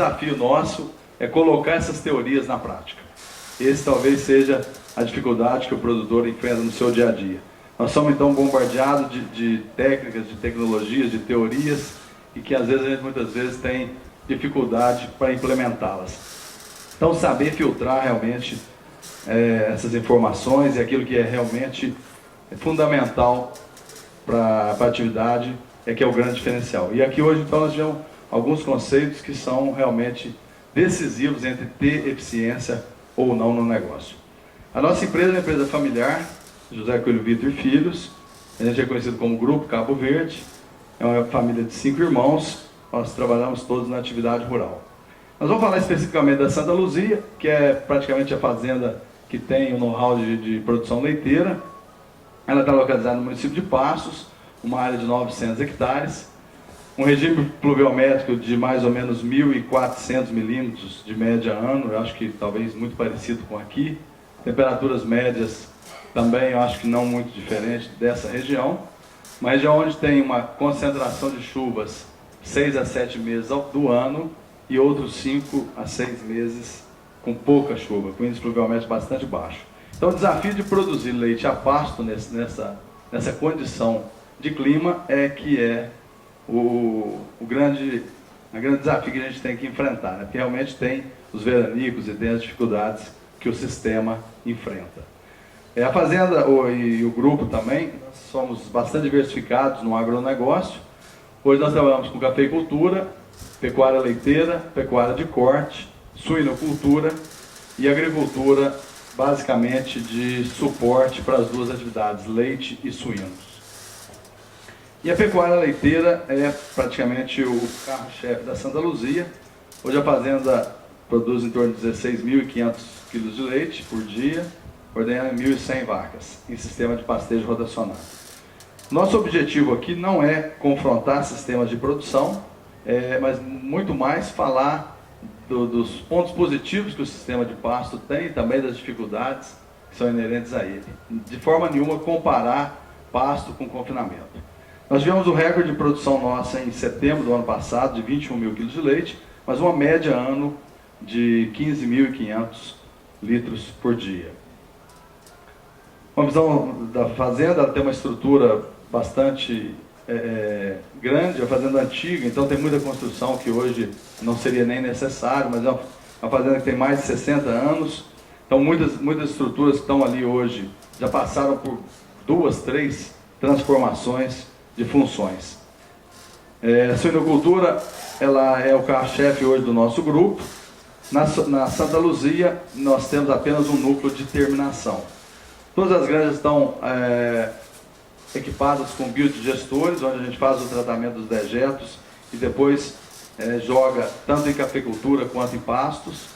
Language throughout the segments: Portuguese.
desafio nosso é colocar essas teorias na prática. Esse talvez seja a dificuldade que o produtor enfrenta no seu dia a dia. Nós somos então bombardeados de técnicas, de tecnologias, de teorias, e que às vezes a gente muitas vezes tem dificuldade para implementá-las. Então saber filtrar realmente essas informações e aquilo que é realmente fundamental para a atividade é que é o grande diferencial. E aqui hoje então nós tivemos alguns conceitos que são realmente decisivos entre ter eficiência ou não no negócio. A nossa empresa é uma empresa familiar, José Coelho Vitor e Filhos, a gente é conhecido como Grupo Cabo Verde, é uma família de 5 irmãos, nós trabalhamos todos na atividade rural. Nós vamos falar especificamente da Santa Luzia, que é praticamente a fazenda que tem o know-how de produção leiteira. Ela está localizada no município de Passos, uma área de 900 hectares, um regime pluviométrico de mais ou menos 1.400 milímetros de média ano, eu acho que talvez muito parecido com aqui. Temperaturas médias também, eu acho que não muito diferente dessa região. Uma região onde tem uma concentração de chuvas 6 a 7 meses do ano e outros 5 a 6 meses com pouca chuva, com índice pluviométrico bastante baixo. Então o desafio de produzir leite a pasto nessa condição de clima é o grande desafio que a gente tem que enfrentar, né? Porque realmente tem os veranicos e tem as dificuldades que o sistema enfrenta. A fazenda e o grupo também, nós somos bastante diversificados no agronegócio. Hoje nós trabalhamos com cafeicultura, pecuária leiteira, pecuária de corte, suinocultura e agricultura, basicamente de suporte para as duas atividades, leite e suínos. E a pecuária leiteira é praticamente o carro-chefe da Santa Luzia. Hoje a fazenda produz em torno de 16.500 quilos de leite por dia, ordenhando 1.100 vacas, em sistema de pastejo rotacionado. Nosso objetivo aqui não é confrontar sistemas de produção, mas muito mais falar dos pontos positivos que o sistema de pasto tem e também das dificuldades que são inerentes a ele. De forma nenhuma comparar pasto com confinamento. Nós tivemos o recorde de produção nossa em setembro do ano passado, de 21 mil quilos de leite, mas uma média ano de 15.500 litros por dia. Uma visão da fazenda, ela tem uma estrutura bastante grande, a fazenda antiga, então tem muita construção que hoje não seria nem necessário, mas é uma fazenda que tem mais de 60 anos, então muitas estruturas que estão ali hoje já passaram por 2, 3 transformações de funções. A suinocultura, ela é o carro-chefe hoje do nosso grupo. Na Santa Luzia, nós temos apenas um núcleo de terminação. Todas as granjas estão equipadas com biodigestores, onde a gente faz o tratamento dos dejetos e depois joga tanto em cafeicultura quanto em pastos.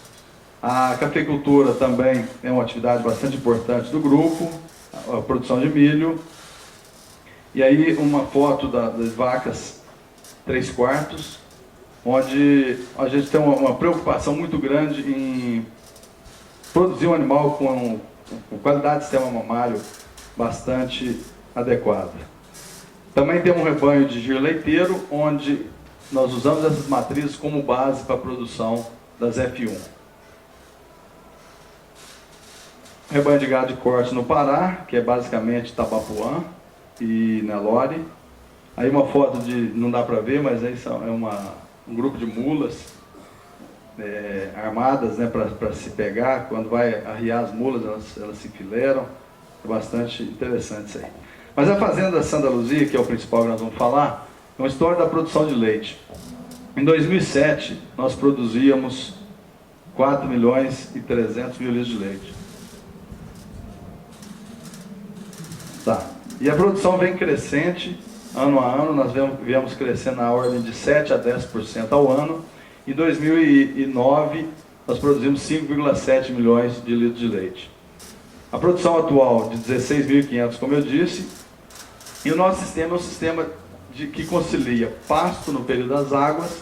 A cafeicultura também é uma atividade bastante importante do grupo, a produção de milho. E aí uma foto das vacas 3/4, onde a gente tem uma preocupação muito grande em produzir um animal com qualidade de sistema mamário bastante adequada. Também temos um rebanho de giro leiteiro, onde nós usamos essas matrizes como base para a produção das F1. Rebanho de gado de corte no Pará, que é basicamente Tabapuã e Nelore. Aí uma foto não dá para ver, mas aí um grupo de mulas armadas, né, para se pegar. Quando vai arriar as mulas, elas se enfileiram. É bastante interessante isso aí. Mas a fazenda Santa Luzia, que é o principal que nós vamos falar, é uma história da produção de leite. Em 2007, nós produzíamos 4.300.000 litros de leite. Tá. E a produção vem crescente, ano a ano, nós viemos crescendo na ordem de 7 a 10% ao ano. Em 2009, nós produzimos 5,7 milhões de litros de leite. A produção atual de 16.500, como eu disse, e o nosso sistema é um sistema que concilia pasto no período das águas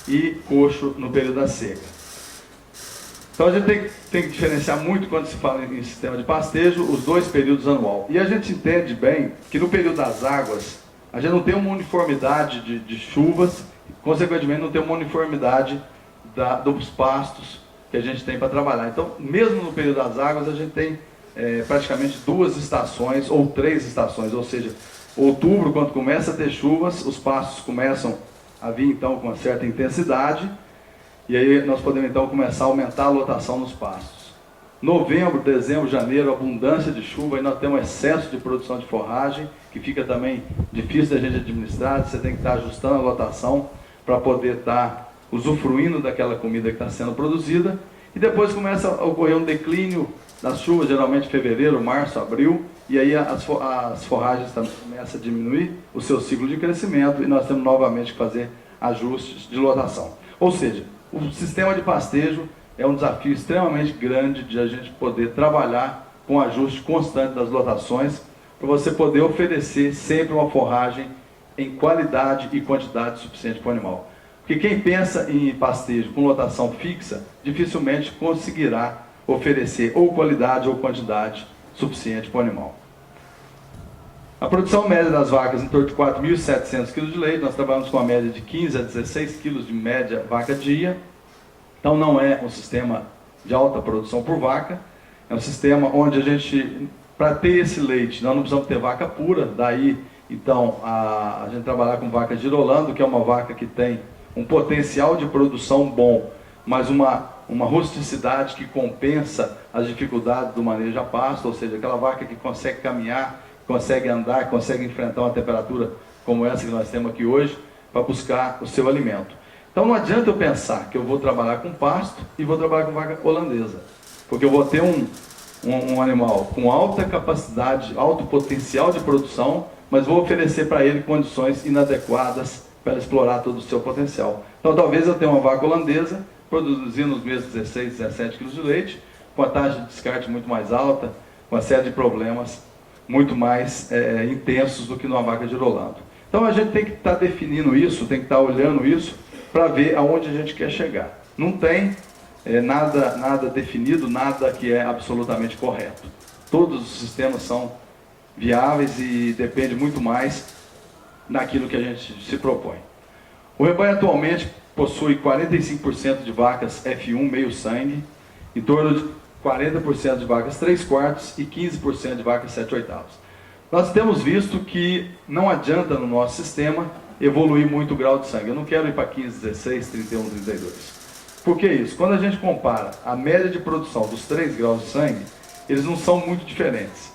e coxo no período da seca. Então a gente tem que diferenciar muito quando se fala em sistema de pastejo, os dois períodos anual. E a gente entende bem que no período das águas, a gente não tem uma uniformidade de chuvas, consequentemente não tem uma uniformidade dos pastos que a gente tem para trabalhar. Então, mesmo no período das águas, a gente tem praticamente 2 estações ou 3 estações, ou seja, outubro, quando começa a ter chuvas, os pastos começam a vir então com uma certa intensidade, e aí nós podemos então começar a aumentar a lotação nos pastos. Novembro, dezembro, janeiro, abundância de chuva, aí nós temos excesso de produção de forragem, que fica também difícil da gente administrar, você tem que estar ajustando a lotação para poder estar usufruindo daquela comida que está sendo produzida, e depois começa a ocorrer um declínio das chuvas, geralmente fevereiro, março, abril, e aí as forragens começam a diminuir o seu ciclo de crescimento, e nós temos novamente que fazer ajustes de lotação. Ou seja, o sistema de pastejo é um desafio extremamente grande de a gente poder trabalhar com ajuste constante das lotações, para você poder oferecer sempre uma forragem em qualidade e quantidade suficiente para o animal. Porque quem pensa em pastejo com lotação fixa, dificilmente conseguirá oferecer ou qualidade ou quantidade suficiente para o animal. A produção média das vacas em torno de 4.700 kg de leite, nós trabalhamos com uma média de 15 a 16 kg de média vaca dia. Então não é um sistema de alta produção por vaca, é um sistema onde a gente, para ter esse leite, nós não precisamos ter vaca pura, daí então a gente trabalhar com vaca girolando, que é uma vaca que tem um potencial de produção bom, mas uma rusticidade que compensa as dificuldades do manejo a pasto, ou seja, aquela vaca que consegue caminhar, consegue andar, consegue enfrentar uma temperatura como essa que nós temos aqui hoje, para buscar o seu alimento. Então não adianta eu pensar que eu vou trabalhar com pasto e vou trabalhar com vaca holandesa, porque eu vou ter um animal com alta capacidade, alto potencial de produção, mas vou oferecer para ele condições inadequadas para explorar todo o seu potencial. Então talvez eu tenha uma vaca holandesa produzindo os mesmos 16, 17 kg de leite, com a taxa de descarte muito mais alta, com uma série de problemas muito mais intensos do que numa vaca girolando. Então a gente tem que estar definindo isso, tem que estar olhando isso, para ver aonde a gente quer chegar. Não tem nada definido, nada que é absolutamente correto. Todos os sistemas são viáveis e depende muito mais daquilo que a gente se propõe. O rebanho atualmente possui 45% de vacas F1 meio sangue, em torno de 40% de vacas 3/4 e 15% de vacas 7/8. Nós temos visto que não adianta no nosso sistema evoluir muito o grau de sangue. Eu não quero ir para 15, 16, 31, 32. Por que isso? Quando a gente compara a média de produção dos 3 graus de sangue, eles não são muito diferentes.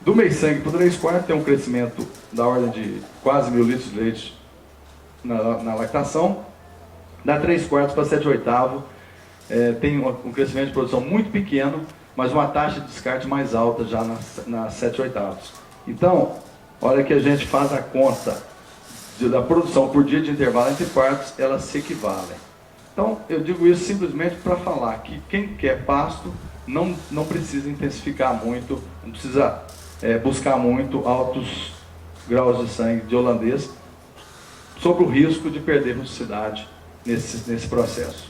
Do meio sangue para o 3/4 tem um crescimento da ordem de quase 1.000 litros de leite na lactação. Da 3/4 para 7/8 tem um crescimento de produção muito pequeno, mas uma taxa de descarte mais alta já nas 7/8. Então, hora que a gente faz a conta da produção por dia de intervalo entre partos, elas se equivalem. Então, eu digo isso simplesmente para falar que quem quer pasto não precisa intensificar muito, não precisa buscar muito altos graus de sangue de holandês, sobre o risco de perder rusticidade nesse processo.